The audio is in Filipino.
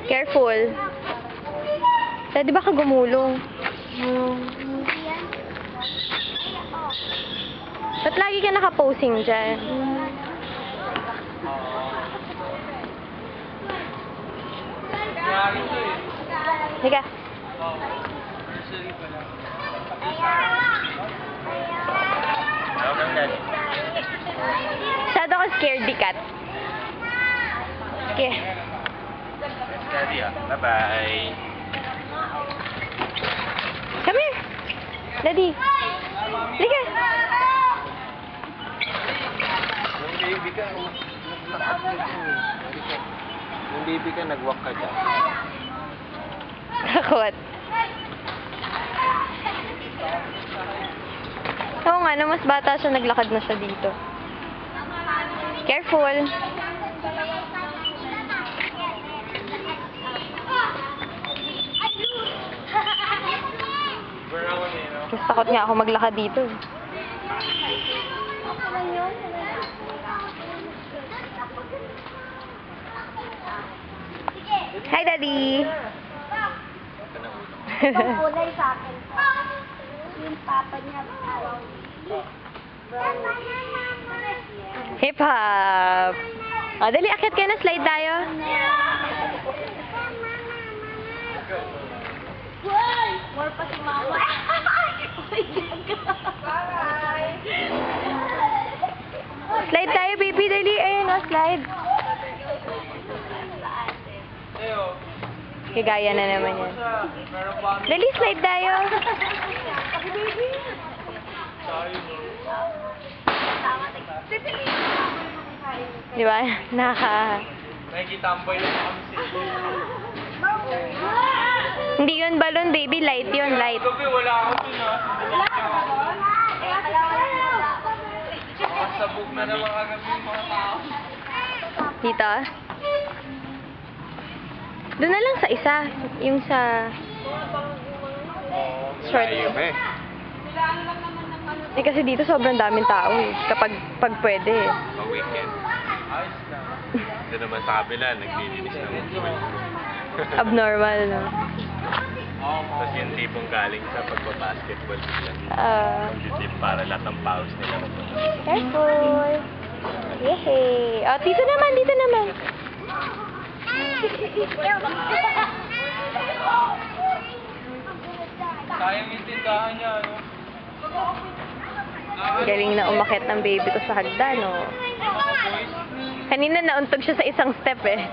Careful. Pwede ba ka gumulong? Ba't lagi ka nakaposing dyan? Higa. Masyado ka scaredy cat. Okay. Daddy, bye-bye. Come here. Daddy. Liga. Yung baby ka, nag-walk ka dyan. Takot. Oo nga, nung mas bata siya, naglakad na siya dito. Careful. Mas takot nga ako maglakad dito. Hi, Daddy! Itong kulay sa akin. Yung papa niya. Hip hop! O, dali, akit kayo na. Slide tayo. More pa si mama. Slide tayo, baby. Dali. Ayun, o, slide. Kagaya na naman yan. Dali, slide tayo. Di ba? Nakikitambay lang kami sa Hindi yun balon, baby. Light yun, light. Gabi, wala ako dun Makasabog na naman kagabi yung mga tao. Dito? Doon na lang sa isa. Yung sa... Short. eh. Eh, kasi dito sobrang daming tao eh. Pag pwede eh. Weekend. Ayos na. Ito naman sa kabila, naglilinis ng pool. Abnormal, no? Tapos yung tipong galing sa pagpa-basketball biglang mag-tip para lahat ng pause nila. Careful! Yehey! Oh, dito naman, dito naman. Sayang yung tindahan niya, no? Galing na umakit ng baby ko sa hagdan, no? Kanina nauntog siya sa isang step eh.